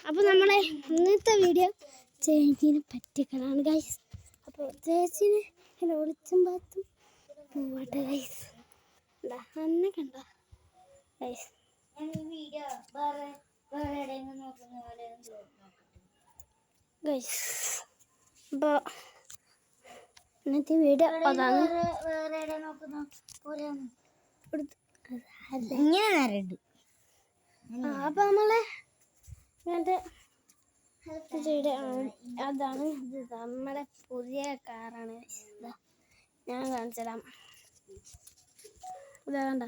അപ്പോൾ നമ്മളെ ഇന്നത്തെ വീഡിയോ ചേച്ചീനെ പറ്റിക്കലാണ് ഗൈസ്. അപ്പോൾ ചേച്ചീനെ ഇങ്ങനെ ഒളിച്ചും പാത്തും പോവട്ടെ ഗൈസ്. അന്നെ കണ്ട ഗൈസ് ഗൈസ്. അപ്പോൾ ഇന്നത്തെ വീഡിയോ അതാണ്. ഇങ്ങനെ നേരമുണ്ട്. അപ്പോൾ നമ്മളെ ഇങ്ങനത്തെ അതാണ് നമ്മുടെ പുതിയ കാറാണ്. ഞാൻ കാണിച്ചുതരാം. ഇതാ കണ്ട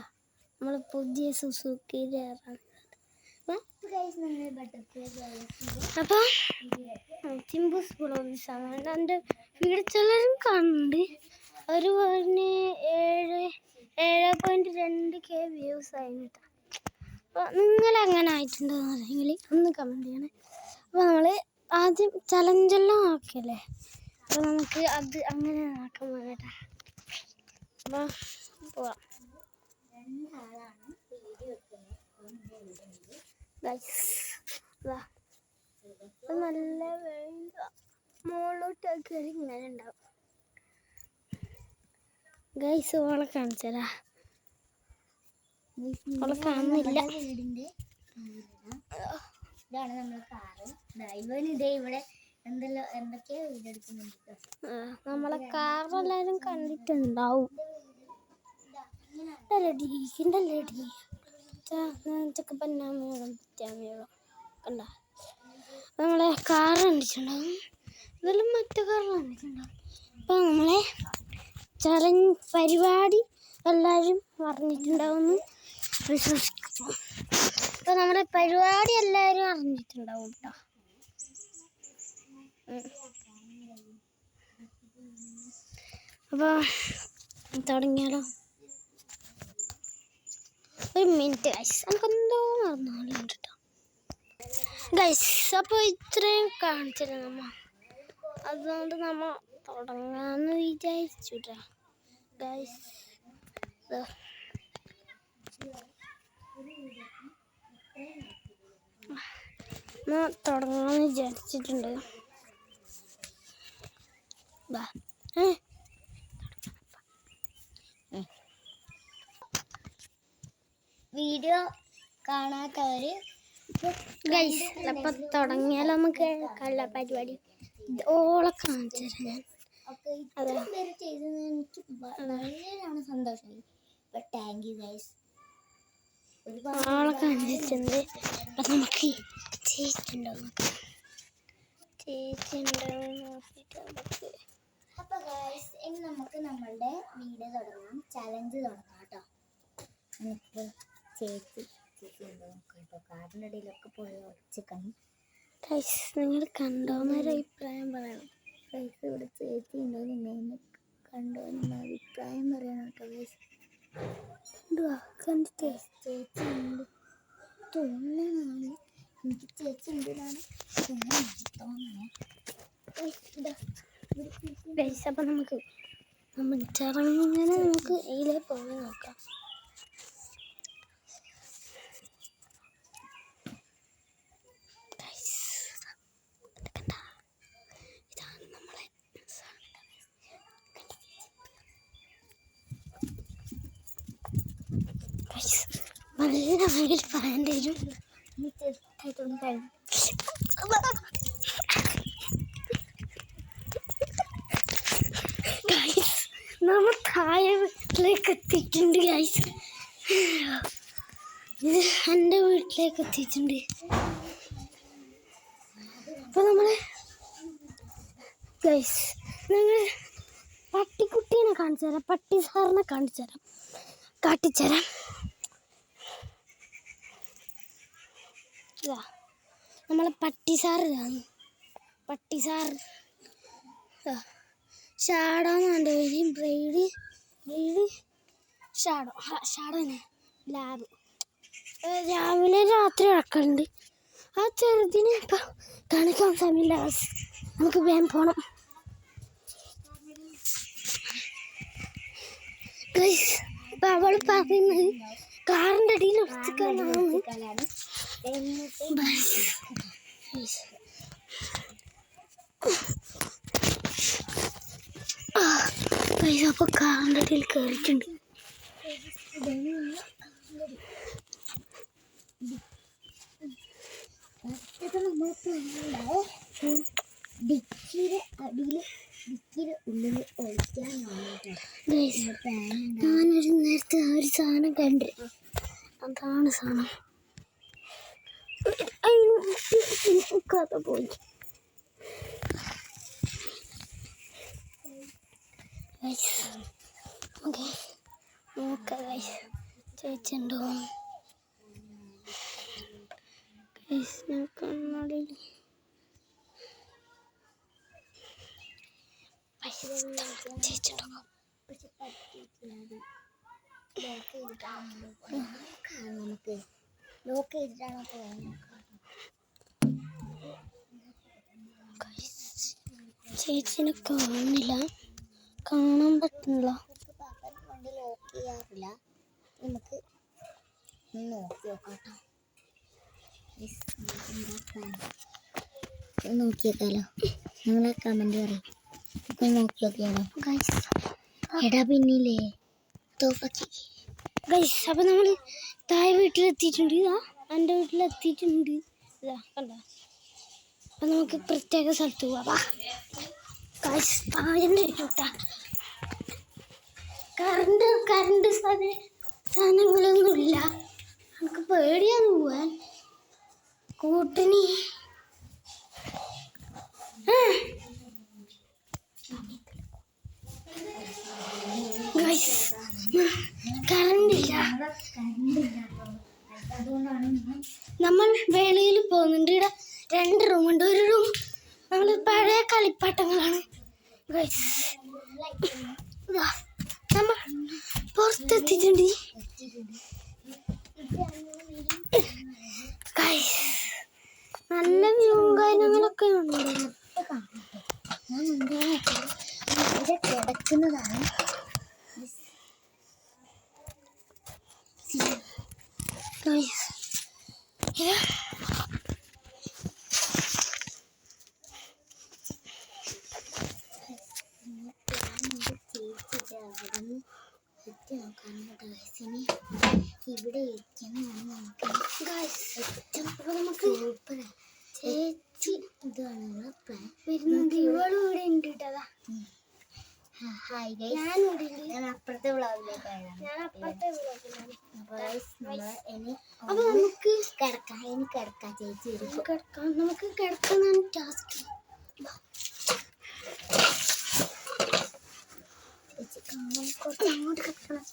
നമ്മൾ പുതിയ സുസുക്കിയുടെ കാറാണ്. അപ്പോൾ ചിമ്പൂസ് ബ്ലോഗ്സാണ് എൻ്റെ വീഡിയോ ചിലരും കണ്ട്. ഒരു 7.2K വ്യൂസ് ആയിട്ട്. അപ്പോൾ നിങ്ങളെങ്ങനെ ആയിട്ടുണ്ടെങ്കിൽ ഒന്ന് കമൻറ്റ് ചെയ്യണേ. അപ്പോൾ നമ്മൾ ആദ്യം ചലഞ്ചെല്ലാം ആക്കിയല്ലേ, അപ്പോൾ നമുക്ക് അത് അങ്ങനെ ആക്കാൻ വേണ്ടിയിട്ടാ. അപ്പോൾ പോവാം. നല്ല മുകളിലോട്ടൊക്കെ ഇങ്ങനെ ഉണ്ടാവും ഗൈസ്. ഓളെ കാണിച്ചതാ, ഓളെ കാണുന്നില്ല. ഇതാണ് നമ്മുടെ കാറ്. ഇവനിതേ ഇവിടെ എന്തൊക്കെയോ വീഡിയോ എടുക്കുന്നുണ്ട്. നമ്മളെ കാറെല്ലാവരും കണ്ടിട്ടുണ്ടാവും. കണ്ട നമ്മളെ കാറ് കണ്ടിട്ടുണ്ടാവും. ഇതെല്ലാം മറ്റു കാറ് കണ്ടിട്ടുണ്ടാവും. അപ്പോൾ നമ്മളെ ചലഞ്ച് പരിപാടി എല്ലാവരും അറിഞ്ഞിട്ടുണ്ടാവുമെന്ന് വിശ്വസിക്കുന്നു. അപ്പോൾ നമ്മുടെ പരിപാടി എല്ലാവരും അറിഞ്ഞിട്ടുണ്ടാവും കേട്ടോ. അപ്പോൾ തുടങ്ങിയാലോ? ഒരു മിനിറ്റ് ഗൈസ്, നമുക്കെന്തോ മറന്നാലും കേട്ടോ ഗൈസ്. അപ്പോൾ ഇത്രയും കാണിച്ചില്ല നമ്മ, അതുകൊണ്ട് നമ്മൾ തുടങ്ങാമെന്ന് വിചാരിച്ചു ഗൈസ്. തുടങ്ങാമെന്ന് വിചാരിച്ചിട്ടുണ്ട്. വീഡിയോ കാണാത്തവര് ഗൈസ്, അപ്പൊ തുടങ്ങിയാൽ നമുക്ക് കള്ള പരിപാടി ഓളെ കാണിച്ചു തരാം. ചെയ്തത് എനിക്ക് വളരെയാണ് സന്തോഷമായി. Thank you guys. ഓളെ കാണിച്ചിട്ടുണ്ട്. അപ്പൊ നമുക്ക് ചേച്ചിണ്ടാവും നോക്കിയിട്ട് നമുക്ക്. അപ്പൊ ഗൈസ് ഇനി നമുക്ക് നമ്മളുടെ വീഡിയോ തുടങ്ങാം, ചലഞ്ച് തുടങ്ങാം കേട്ടോ. നമുക്ക് ചേച്ചി ഉണ്ടോ നോക്കാം കേട്ടോ. കാറിൻ്റെ ഇടയിലൊക്കെ പോയി ഒളിച്ചിക്കണം. ഗൈസ് നിങ്ങൾ കണ്ടോന്നൊരു അഭിപ്രായം പറയണം. ഗൈസ് ഇവിടെ ചേച്ചി ഉണ്ടോ എന്ന് കണ്ടോന്ന് അഭിപ്രായം പറയണം കേട്ടോ ഗൈസ്. കണ്ടിട്ടേ ചേച്ചി ഉണ്ട് തോന്നണാണ്, എനിക്ക് ചേച്ചി ഉണ്ടെന്നാണ് തോന്നണേ. ഗൈസ് അപ്പം നമുക്ക് ചെറുങ്ങനെ നമുക്ക് ഇതിലേ പോയി നോക്കാം. ഇതാണ് നമ്മളെ നല്ല വയൽ പറയേണ്ടി വരും. ചെറുതായിട്ടൊന്നും കഴിഞ്ഞു. നമ്മൾ താഴേക്ക് എത്തിയിട്ടുണ്ട് ഗൈസ്. ഇത് എൻ്റെ വീട്ടിലേക്ക് എത്തിയിട്ടുണ്ട്. അപ്പോൾ നമ്മൾ ഗൈസ് ഞങ്ങൾ പട്ടിക്കുട്ടീനെ കാണിച്ചു തരാം, പട്ടി സാറിനെ കാട്ടിത്തരാം. നമ്മളെ പട്ടി സാറ് ഷാഡോ എന്നാണ് പേര്. ബ്രൈഡ് ഷാഡോനെ ലാബ് രാവിലെ രാത്രി ഇറക്കലുണ്ട്. ആ ചെറുതിനെ ഇപ്പം കാണിക്കാൻ സമയമില്ല, നമുക്ക് വേഗം പോകണം. അപ്പം അവൾ പറയുന്നത് കാറിൻ്റെ അടിയിൽ ഒളിച്ചിക്കാനാണ്. അപ്പോൾ കാറിൻ്റെ ഇടയിൽ കയറിയിട്ടുണ്ട്. ഡിക്കിയുടെ അടിയിൽ ഡിക്കിയുടെ ഉള്ളിൽ ഞാനൊരു നേരത്തെ ഒരു സാധനം കണ്ടു. അതാണ് സാധനം. കഥ പോയി. ചേച്ചിണ്ടോ കണ്ണാടിയിൽ ചേച്ചിണ്ടോ? നമുക്ക് ലോക്ക് ചെയ്തിട്ടാണോ പോകുന്നത്? ചേച്ചിനെ കാണുന്നില്ല, കാണാൻ പറ്റുന്നില്ല. കൊണ്ട് ലോക്ക് ചെയ്യാറില്ല. നമുക്ക് നോക്കി നോക്കാം നോക്കിയേക്കാലോ. നിങ്ങളെ കമന്റ് പറയും. നോക്കി നോക്കിയാലോ എടാ പിന്നില്ലേ ഗൈസ്. അപ്പം നമ്മൾ താഴെ വീട്ടിലെത്തിയിട്ടുണ്ട്. ഇതാ എൻ്റെ വീട്ടിലെത്തിയിട്ടുണ്ട്. ഇതാ കണ്ട. അപ്പം നമുക്ക് പ്രത്യേക സ്ഥലത്ത് പോവാം. ഗൈസ് താഴെ ചൂട്ടാ കറണ്ട് സാധനങ്ങളൊന്നുമില്ല. നമുക്ക് പേടിയാന്ന് പോവാൻ. കൂട്ടിന് കറണ്ടില്ല. നമ്മൾ വെളിയിൽ പോകുന്നുണ്ട്. ഇവിടെ 2 റൂമുണ്ട്. ഒരു റൂം നമ്മൾ പഴയ കളിപ്പാട്ടങ്ങളാണ്. നമ്മൾ പുറത്തെത്തിയിട്ടുണ്ട്. നല്ല വ്യൂവും കാര്യങ്ങളൊക്കെ ഉണ്ട്. കിടക്കുന്നതാണ്. ഇവിടെ ഇരിക്കുന്നതാണ് നമുക്ക് സൂപ്പർ. ചേച്ചി ഇതാണ് വരുന്നുണ്ട്. ഇവളും ഇവിടെ ഉണ്ട് കേട്ടോ. ഞാൻ അപ്പുറത്തെ വ്ളോഗിലേക്കാണ്. അപ്പൊ നമുക്ക് കിടക്കാം. ഇനി കിടക്കാം. ചേച്ചി കിടക്കാം. നമുക്ക് കിടക്കുന്നതാണ് ടാസ്ക്. ചേച്ചി കാണാൻ കുറച്ച് അങ്ങോട്ട് കിടക്കണം.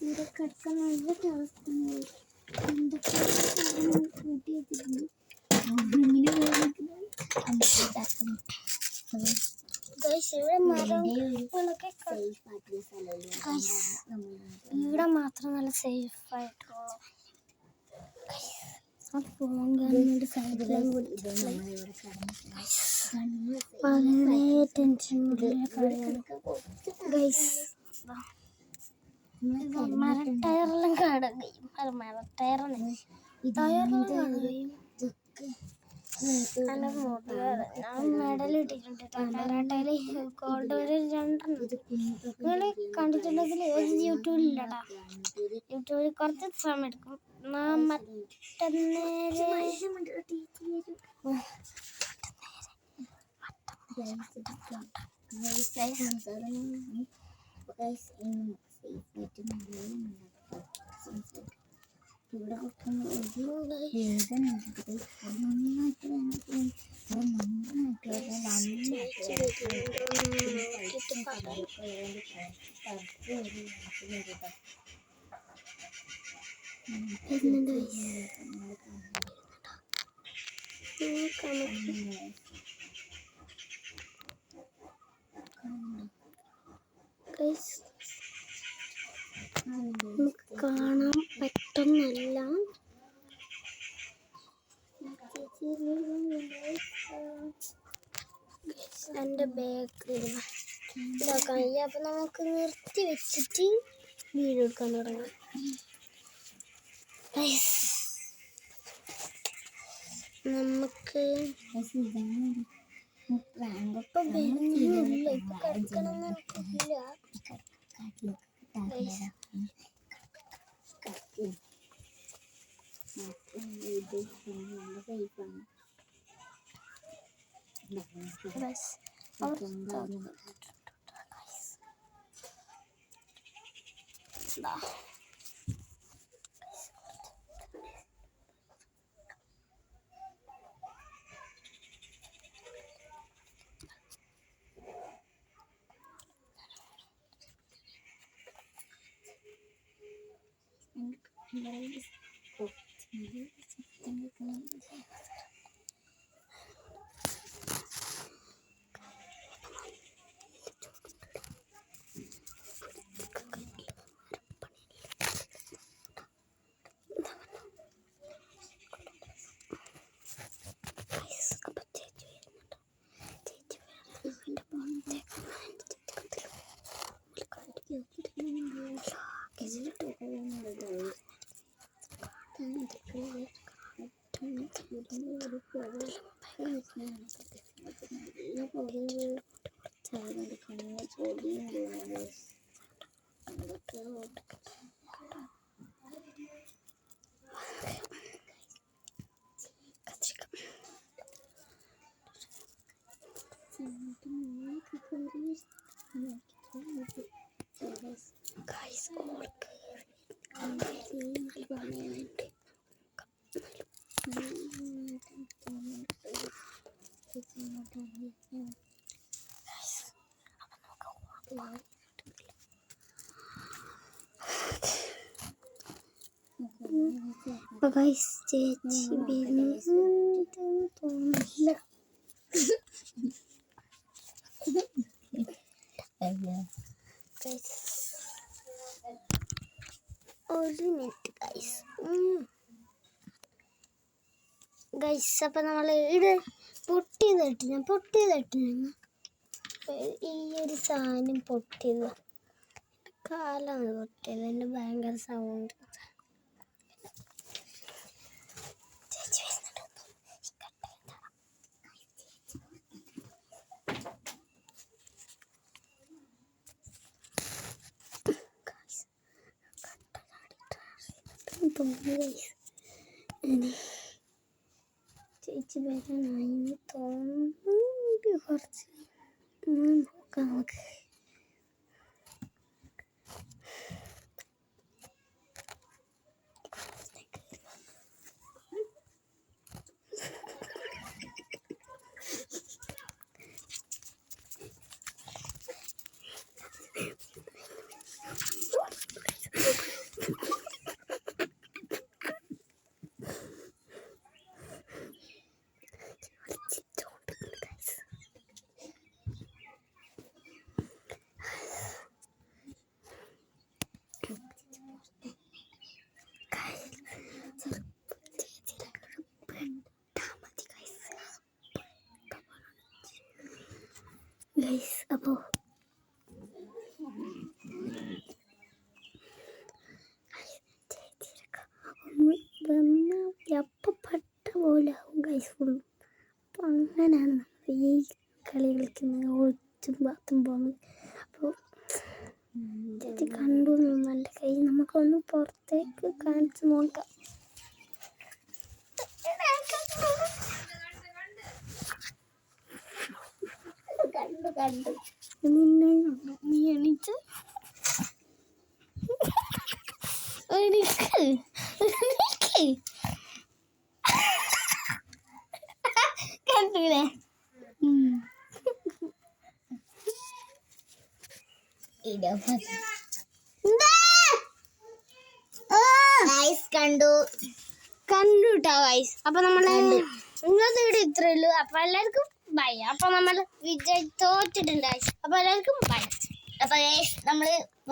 ഇവിടെ കിടക്കാൻ നല്ല ടാസ്ക്. എന്തൊക്കെ കൂട്ടി വെച്ചിട്ടുണ്ട്. ഇവിടെ മാത്രം നല്ല സേഫ് ആയിട്ടുള്ള വളരെ ടെൻഷനുള്ള കാര്യമാണ്. മരട്ടയറെല്ലാം കാണാൻ കഴിയും. അത് മരട്ടയറാണ്. ടയറെല്ലാം കാണാൻ കഴിയും. എൻ്റെ മുടിയാണ്. ഞാൻ മെഡൽ ഇട്ടിട്ടുണ്ട്. കരാട്ടയിൽ ഗോൾഡ് ഒരു 2 നിങ്ങൾ കണ്ടിട്ടുണ്ടെങ്കിൽ ഏത് യൂട്യൂബിലില്ലടാ. യൂട്യൂബിൽ കുറച്ച് സമയം എടുക്കും. ഇവിടെ വേദന കാണാൻ പറ്റുന്നില്ല. എൻ്റെ ബാഗ് ഇതാക്കാം. അപ്പം നമുക്ക് നിർത്തി വെച്ചിട്ട് വീഡിയോ എടുക്കാൻ തുടങ്ങാം. നമുക്ക് ചേച്ചി തോന്നില്ല. ഒരു മിനിറ്റ് ഗൈസ്. അപ്പം നമ്മൾ ഇത് പൊട്ടിയതിട്ട് ഈ ഒരു സാധനം പൊട്ടിയത് കാലാണ് പൊട്ടിയത്. എൻ്റെ ഭയങ്കര സൗണ്ട്. ചേച്ചി വരാനായി തോന്നുന്നു. കുറച്ച് നോക്കാം നമുക്ക്. അപ്പോൾ എപ്പോൾ പട്ട പോലെ ആവും ഗൈസ് ഫുള്ളും. അപ്പോൾ അങ്ങനെയാണ് നമ്മൾ ഈ കളി കളിക്കുന്നത്. ഒളിച്ചും പാത്തും പോകുന്നത്. അപ്പോൾ ചേച്ചി കണ്ടു എൻ്റെ കൈ നമുക്കൊന്ന് പുറത്തേക്ക് കാണിച്ചു നോക്കാം. കണ്ടു നിന്നെ കണ്ടു. നീ എണീച്ച് കണ്ടൂലേ? കണ്ടുട്ടോ ഗൈസ്. അപ്പൊ നമ്മള് ഇന്നത്തെ വീഡിയോ ഇത്രയേ ഉള്ളൂ. അപ്പൊ എല്ലാവർക്കും ബൈ. അപ്പൊ നമ്മൾ വിജയ് തോറ്റിട്ടുണ്ട് ഗൈസ്. അപ്പൊ എല്ലാവർക്കും ബൈ. അപ്പൊ നമ്മള്